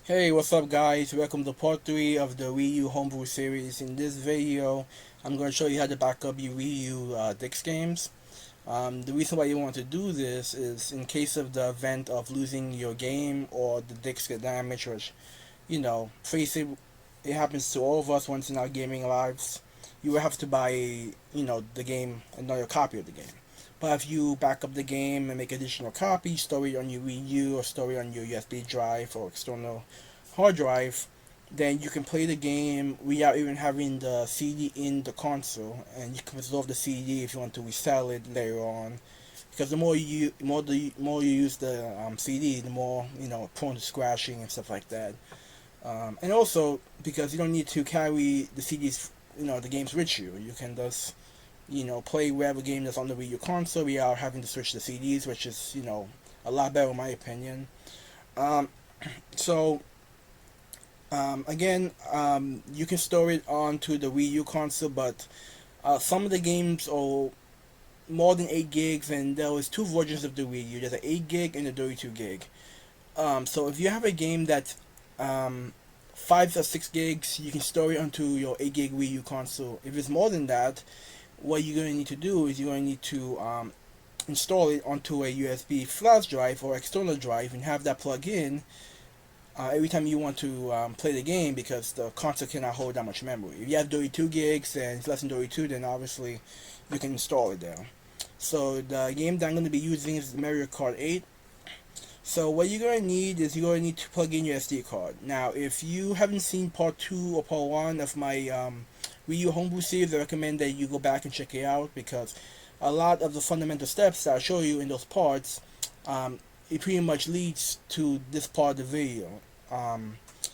Hey, what's up guys? Welcome to part 3 of the Wii U Homebrew series. In this video, I'm going to show you how to back up your Wii U disc games. The reason why you want to do this is in case of the event of losing your game or the discs get damaged, which, face it, it happens to all of us once in our gaming lives. You will have to buy, the game, another copy of the game. But if you back up the game and make additional copies, store it on your Wii U or store it on your USB drive or external hard drive, then you can play the game without even having the CD in the console, and you can resolve the CD if you want to resell it later on. Because the more you use the CD, the more prone to scratching and stuff like that. And also because you don't need to carry the CDs, the games with you. You can just play whatever game that's on the Wii U console without having to switch the CDs, which is a lot better in my opinion. Um, so Again, you can store it onto the Wii U console, but some of the games are more than 8 gigs, and there was two versions of the Wii U. There's an 8 gig and a 32 gig. So if you have a game that's 5 or 6 gigs, you can store it onto your 8 gig Wii U console. If it's more than that, what you're going to need to do is you're going to need to install it onto a USB flash drive or external drive and have that plug in every time you want to play the game, because the console cannot hold that much memory. If you have 32 gigs and it's less than 32, then obviously you can install it there. So the game that I'm going to be using is Mario Kart 8. So what you're going to need is you're going to need to plug in your SD card. Now, if you haven't seen part 2 or part 1 of my Wii U Homebrew series, I recommend that you go back and check it out, because a lot of the fundamental steps that I show you in those parts, it pretty much leads to this part of the video.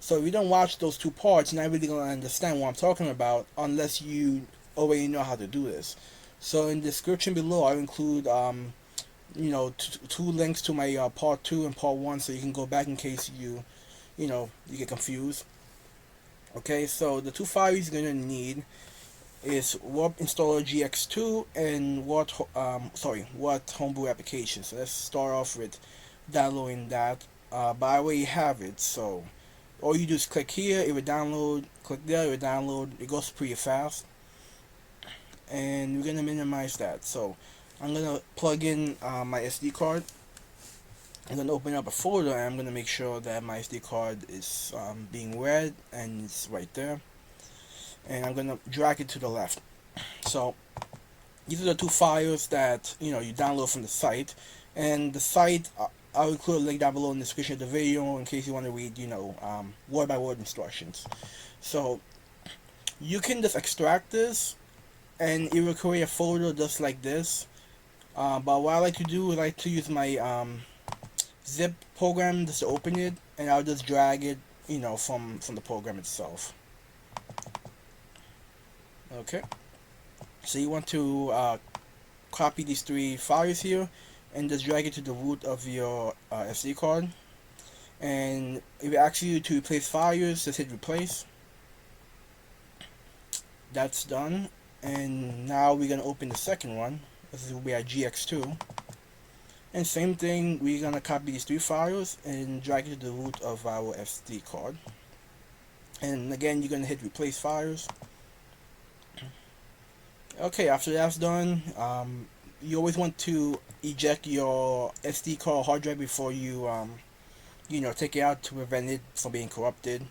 So if you don't watch those two parts, you're not really going to understand what I'm talking about unless you already know how to do this. So in the description below, I'll include two links to my part 2 and part 1, so you can go back in case you get confused. Okay, so the two files you're going to need is WUP Installer GX2 and WUD Homebrew application. So let's start off with downloading that. But I already have it, so all you do is click here, it will download, click there, it will download. It goes pretty fast, and we're gonna minimize that. So I'm gonna plug in my SD card. I'm gonna open up a folder, and I'm gonna make sure that my SD card is being read and it's right there, and I'm gonna drag it to the left. So these are the two files that you download from the site, and the site I'll include a link down below in the description of the video in case you want to read word by word instructions. So you can just extract this and it will create a folder just like this. But what I like to do is I like to use my zip program just to open it, and I'll just drag it from the program itself. Okay, so you want to copy these three files here and just drag it to the root of your SD card, and if it asks you to replace files, just hit replace. That's done, and now we're gonna open the second one. This will be our GX2, and same thing, we're gonna copy these three files and drag it to the root of our SD card, and again you're gonna hit replace files. Okay, after that's done, you always want to eject your SD card hard drive before you take it out to prevent it from being corrupted.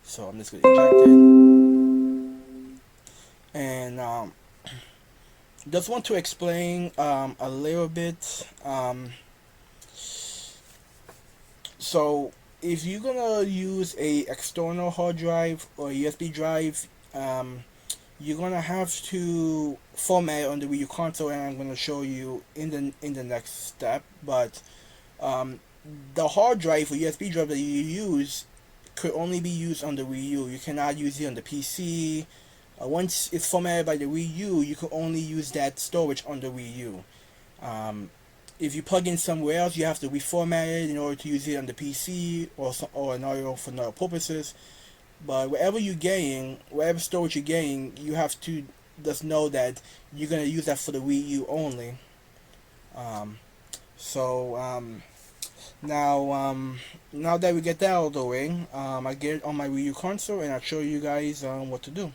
So I'm just gonna eject it, and just want to explain a little bit. So if you're gonna use a external hard drive or USB drive, you're gonna have to format it on the Wii U console, and I'm gonna show you in the next step. But the hard drive or USB drive that you use could only be used on the Wii U. You cannot use it on the PC. Once it's formatted by the Wii U, you can only use that storage on the Wii U. If you plug in somewhere else, you have to reformat it in order to use it on the PC or for another purposes. But whatever storage you're getting, you have to just know that you're gonna use that for the Wii U only. So Now, now that we get that out of the way, I get it on my Wii U console and I'll show you guys what to do.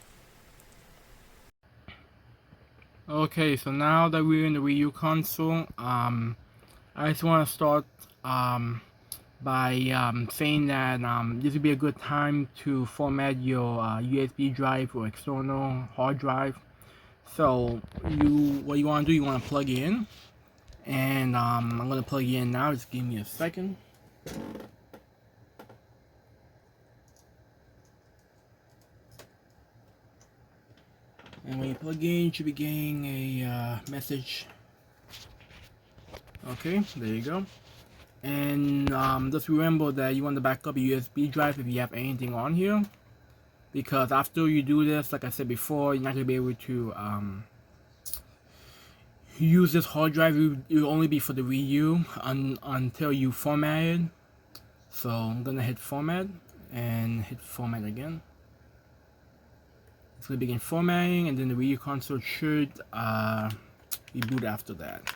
Okay, so now that we're in the Wii U console, I just want to start by saying that this would be a good time to format your USB drive or external hard drive. So what you want to do, you want to plug it in, and I'm gonna plug it in now. Just give me a second. And when you plug in, you should be getting a message. Okay, there you go. And just remember that you want to back up your USB drive if you have anything on here, because after you do this, like I said before, you're not gonna be able to use this hard drive. It will only be for the Wii U until you format it. So I'm gonna hit format and hit format again. It's gonna begin formatting, and then the Wii U console should reboot after that.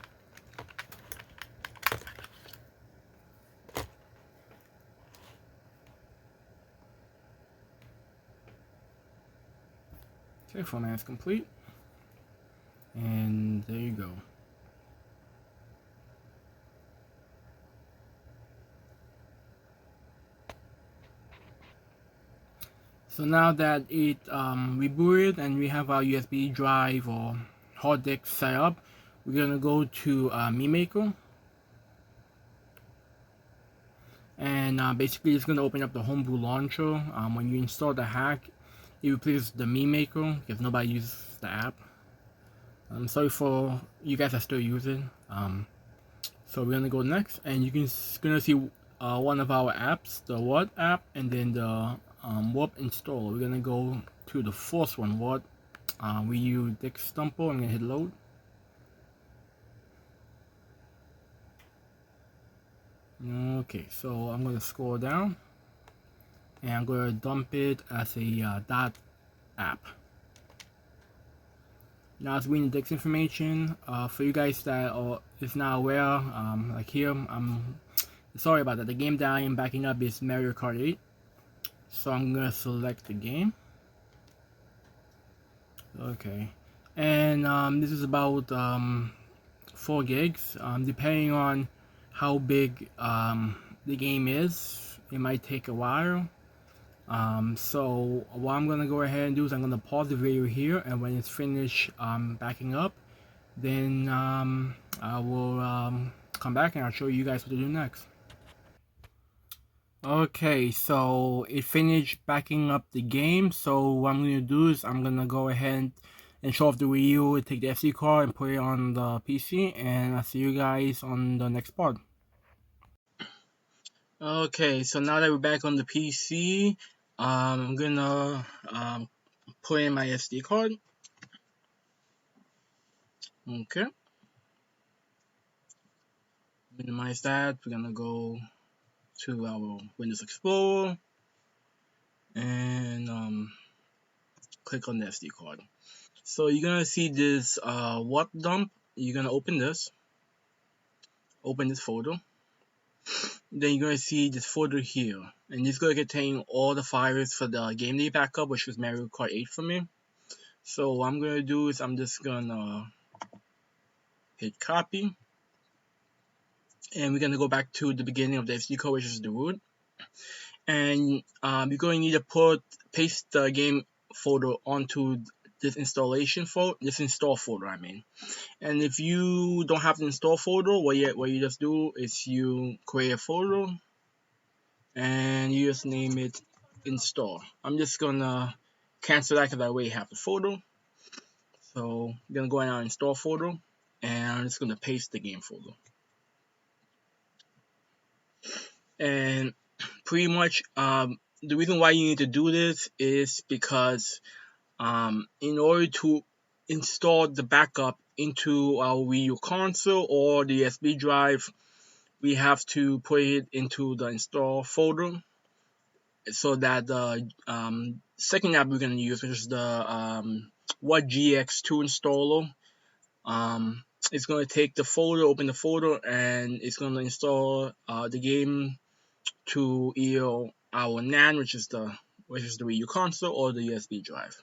Okay, format is complete, and there you go. So now that it rebooted and we have our USB drive or hard disk set up, we're gonna go to MeMaker, and basically it's gonna open up the Homebrew launcher. When you install the hack, it replaces the MeMaker because nobody uses the app. I'm sorry for you guys that still use it. So we're gonna go next, and you can gonna see one of our apps, the Wudd app, and then the WUP Installer. We're gonna go to the first one, Wudd. Wii U Disk Stumper. I'm gonna hit load. Okay, so I'm gonna scroll down, and I'm gonna dump it as a dot app. Now it's reading the disk information. For you guys that is not aware, like here, I'm sorry about that. The game that I am backing up is Mario Kart 8. So I'm gonna select the game. Okay, and this is about 4 gigs. Depending on how big the game is, it might take a while. So what I'm gonna go ahead and do is I'm gonna pause the video here, and when it's finished backing up, then I will come back and I'll show you guys what to do next. Okay, so it finished backing up the game. So what I'm gonna do is I'm gonna go ahead and show off the Wii U, take the SD card and put it on the PC, and I'll see you guys on the next part. Okay, so now that we're back on the PC, I'm gonna put in my SD card. Okay, minimize that. We're gonna go to our Windows Explorer and click on the SD card. So you're gonna see this wudump. You're gonna open this folder. Then you're gonna see this folder here, and it's gonna contain all the files for the game day backup, which was Mario Kart 8 for me. So what I'm gonna do is I'm just gonna hit copy, and we're gonna go back to the beginning of the SD card, which is the root. And you're going to need to paste the game folder onto this install folder, I mean. And if you don't have the install folder, what you just do is you create a folder and you just name it install. I'm just gonna cancel that because I already have the folder. So I'm gonna go in our install folder, and I'm just gonna paste the game folder. And pretty much the reason why you need to do this is because in order to install the backup into our Wii U console or the USB drive, we have to put it into the install folder, so that the second app we're going to use, which is the Wudd GX2 installer, it's going to take the folder, open the folder, and it's going to install the game to either our NAND, which is the Wii U console, or the USB drive.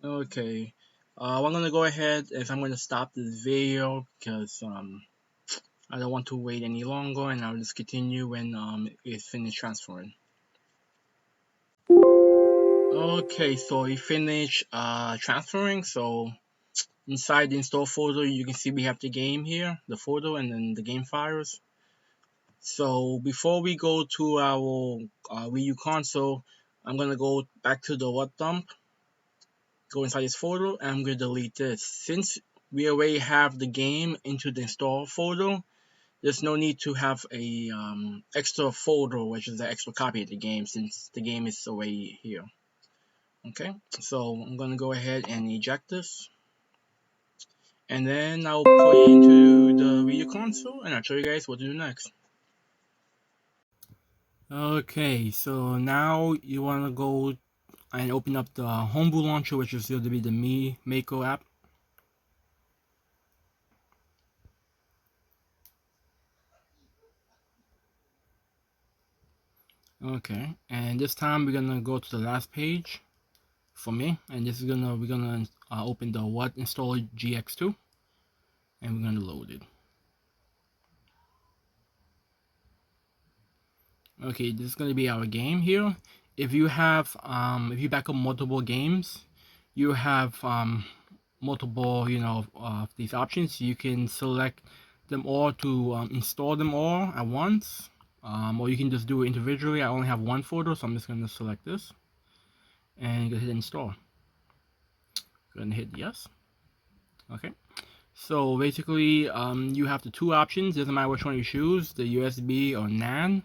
Okay, what I'm gonna go ahead is I'm gonna stop this video because I don't want to wait any longer, and I'll just continue when it's finished transferring. Okay, so we finished transferring. So inside the install folder, you can see we have the game here, the folder, and then the game files. So before we go to our Wii U console, I'm gonna go back to the wudump, go inside this folder, and I'm gonna delete this. Since we already have the game into the install folder, there's no need to have a extra folder, which is an extra copy of the game, since the game is already here. Okay, so I'm gonna go ahead and eject this, and then I'll put it into the Wii U console, and I'll show you guys what to do next. Okay, so now you want to go and open up the Homebrew launcher, which is going to be the Mi Mako app. Okay, and this time we're gonna go to the last page for me, and this is we're gonna open the WUP Installer GX2, and we're gonna load it. Okay, this is gonna be our game here. If you have if you back up multiple games, you have multiple these options. You can select them all to install them all at once, or you can just do it individually. I only have one folder, so I'm just gonna select this and go ahead and install. Go ahead and hit yes. Okay, so basically you have the two options. Doesn't matter which one you choose, the USB or NAND.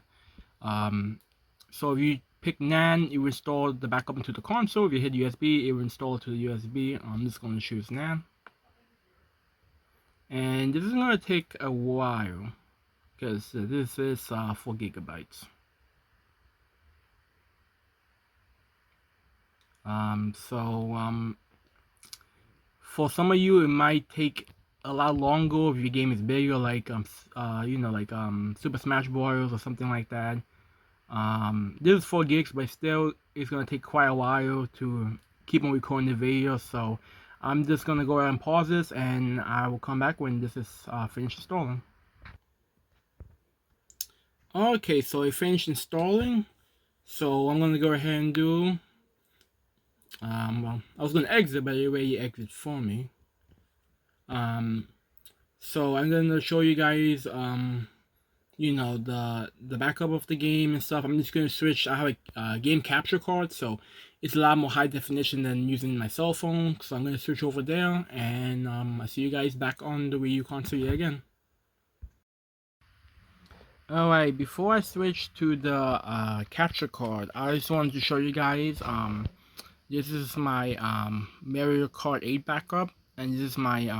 So if you pick NAND, you install the backup into the console. If you hit USB, it will install it to the USB. I'm just going to choose NAND. And this is going to take a while because this is 4 gigabytes. For some of you, it might take a lot longer if your game is bigger, like Super Smash Bros. Or something like that. This is 4 gigs, but still, it's gonna take quite a while to keep on recording the video. So I'm just gonna go ahead and pause this, and I will come back when this is finished installing. Okay, so it finished installing. So I'm gonna go ahead and do. Well, I was gonna exit, but it already exited for me. So I'm gonna show you guys the backup of the game and stuff. I'm just gonna switch. I have a game capture card, so it's a lot more high definition than using my cell phone. So I'm gonna switch over there, and I'll see you guys back on the Wii U console yet again. Alright, before I switch to the capture card, I just wanted to show you guys this is my Mario Kart 8 backup, and this is my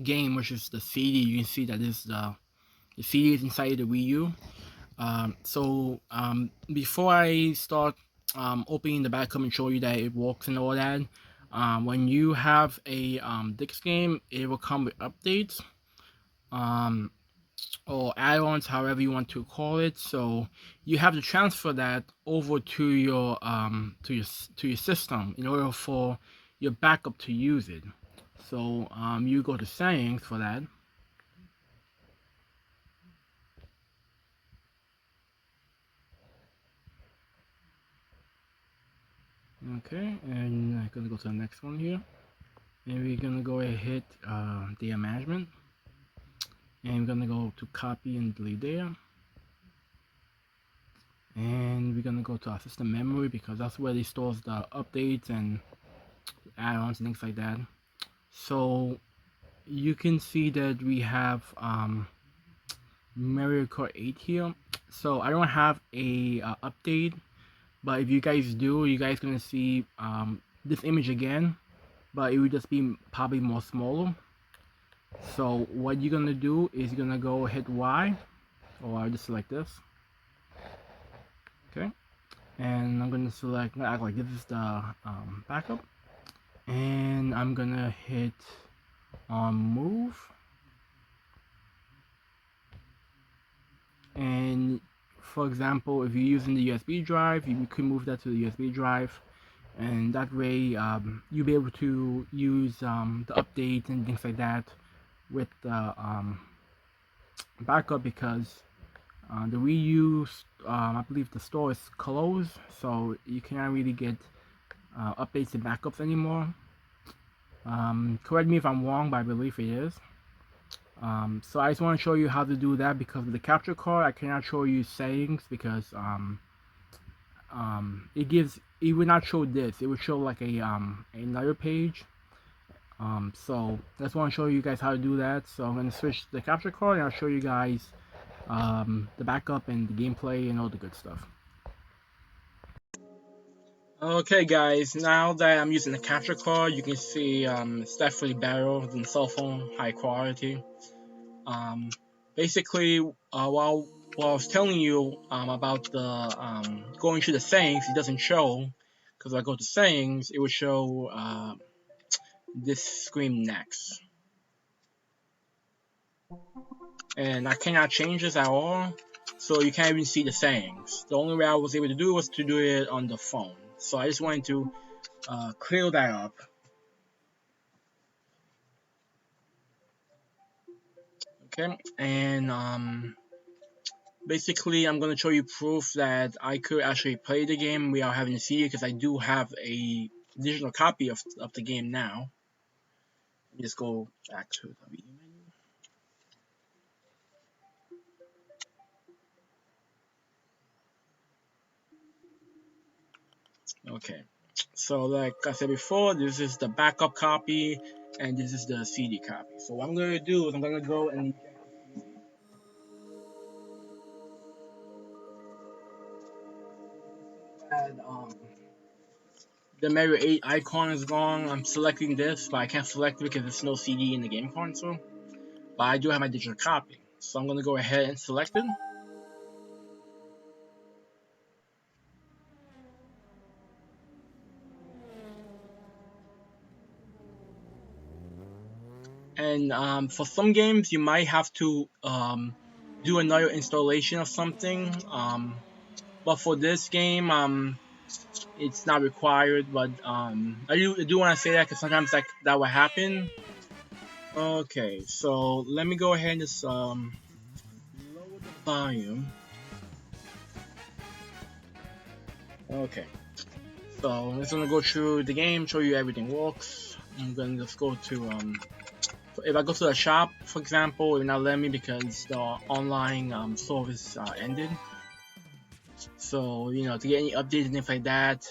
game, which is the CD. You can see that this is the CD is inside the Wii U. Before I start opening the backup and show you that it works and all that, when you have a Dix game, it will come with updates or add-ons, however you want to call it. So you have to transfer that over to your system in order for your backup to use it. So you go to settings for that. Okay, and I'm gonna go to the next one here, and we're gonna go ahead and hit data management, and we're gonna go to copy and delete data, and we're gonna go to our system memory because that's where it stores the updates and add-ons and things like that. So you can see that we have Mario Kart 8 here. So I don't have a update, but if you guys do, you guys gonna see this image again, but it would just be probably more smaller. So what you're gonna do is you're gonna go hit Y, or I'll just select this. Okay, and I'm gonna select, act like this is the backup, and I'm gonna hit on move, and for example, if you're using the USB drive, you can move that to the USB drive, and that way you'll be able to use the updates and things like that with the backup, because the Wii U, I believe the store is closed, so you cannot really get updates and backups anymore. Correct me if I'm wrong, but I believe it is. So I just want to show you how to do that, because with the capture card I cannot show you settings, because it would not show this, it would show like a another page. So I just want to show you guys how to do that. So I'm going to switch the capture card and I'll show you guys the backup and the gameplay and all the good stuff. Okay guys, now that I'm using the capture card, you can see it's definitely better than cell phone, high quality. Basically, while I was telling you about the going to the settings, it doesn't show, because if I go to settings, it will show this screen next. And I cannot change this at all, so you can't even see the settings. The only way I was able to do was to do it on the phone. So I just wanted to clear that up. Okay, and basically I'm going to show you proof that I could actually play the game without having to see it, because I do have a digital copy of the game now. Let me just go back to the Wii U menu. Okay, so like I said before, this is the backup copy and this is the CD copy. So what I'm going to do is I'm going to go and add the Mario 8 icon is gone. I'm selecting this, but I can't select it because there's no CD in the game console. But I do have my digital copy, so I'm going to go ahead and select it. And for some games, you might have to do another installation of something. But for this game, it's not required. But I do want to say that, because sometimes that will happen. Okay, so let me go ahead and just lower the volume. Okay, so I'm just gonna go through the game, show you everything works. I'm gonna just go to if I go to the shop, for example, it will not let me because the online service ended. So to get any updates and things like that,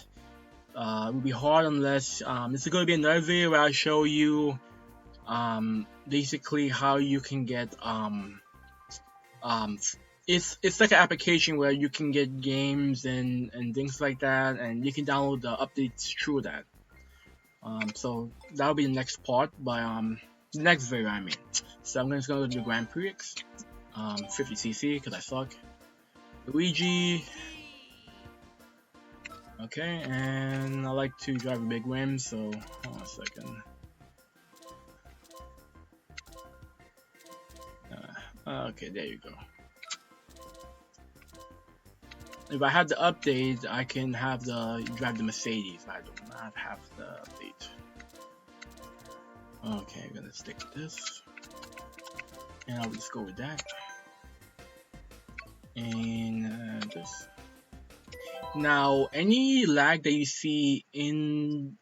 it would be hard unless this is going to be another video where I show you basically how you can get it's like an application where you can get games and things like that, and you can download the updates through that. So that'll be the next part, but the next video I mean. So I'm just gonna do the Grand Prix 50cc because I suck. Luigi. Okay, and I like to drive a big rim, so hold on a second. Okay, there you go. If I have the update, I can have drive the Mercedes. I do not have the update. Okay, I'm gonna stick with this, and I'll just go with that, and this. Now, any lag that you see in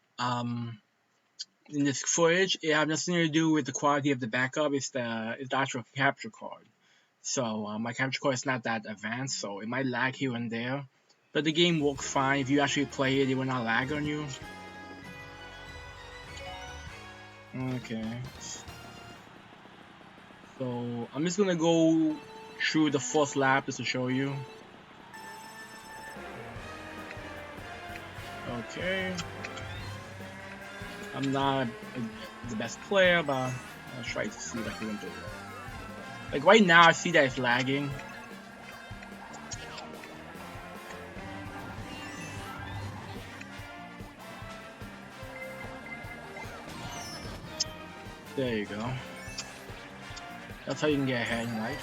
this footage, it has nothing to do with the quality of the backup. It's the actual capture card. So my capture card is not that advanced, so it might lag here and there, but the game works fine. If you actually play it, it will not lag on you. Okay, so I'm just gonna go through the first lap just to show you. Okay, I'm not the best player, but I'll try to see if I can do it. Like right now, I see that it's lagging. There you go. That's how you can get ahead, right?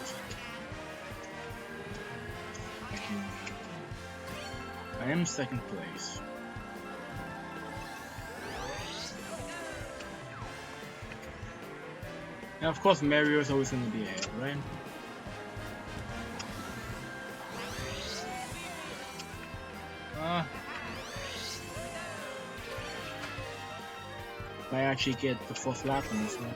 I am second place. And of course, Mario is always going to be ahead, right? Might actually get the fourth lap on this one.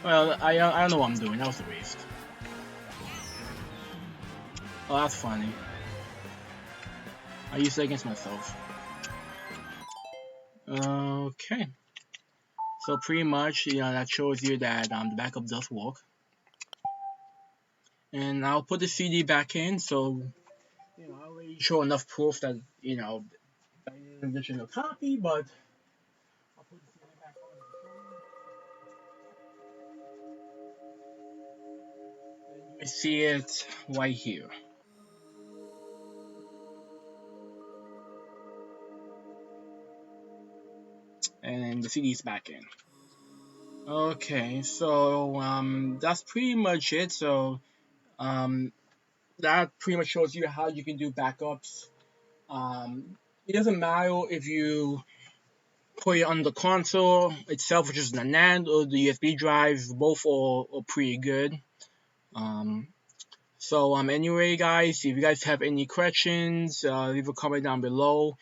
Well, I don't know what I'm doing. That was a waste. Oh, that's funny. I used it against myself. Okay. So pretty much, that shows you that the backup does work. And I'll put the CD back in, so I already show enough proof that I need an additional copy, but I'll put the CD back on. And you can see it right here. And the CD is back in. Okay, so that's pretty much it. So that pretty much shows you how you can do backups. It doesn't matter if you put it on the console itself, which is the NAND, or the USB drive. Both are pretty good. So anyway, guys, if you guys have any questions, leave a comment down below.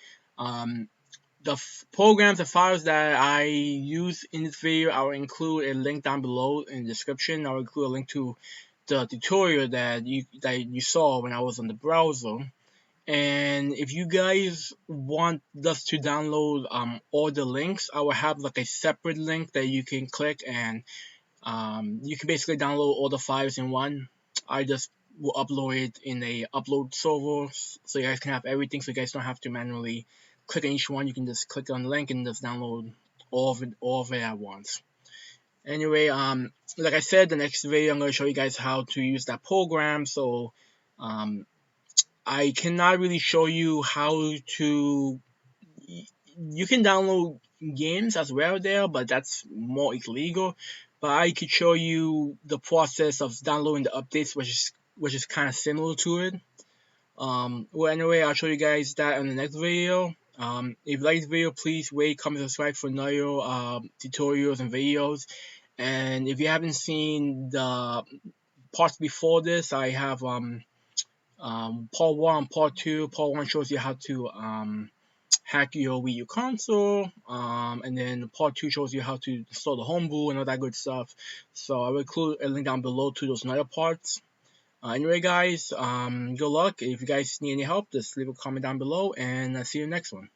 The programs and files that I use in this video, I'll include a link down below in the description. I'll include a link to the tutorial that you saw when I was on the browser. And if you guys want us to download all the links, I will have like a separate link that you can click, and you can basically download all the files in one. I just will upload it in a upload server, so you guys can have everything, so you guys don't have to manually click on each one. You can just click on the link and just download all of it at once. Anyway, like I said, the next video I'm going to show you guys how to use that program. So I cannot really show you how to. You can download games as well there, but that's more illegal. But I could show you the process of downloading the updates, which is kind of similar to it. Well, anyway, I'll show you guys that in the next video. If you like this video, please rate, comment, subscribe for another tutorials and videos. And if you haven't seen the parts before this, I have part 1 and part 2. Part 1 shows you how to hack your Wii U console, and then part 2 shows you how to install the Homebrew and all that good stuff. So I will include a link down below to those other parts. Anyway, guys, good luck. If you guys need any help, just leave a comment down below, and I'll see you next one.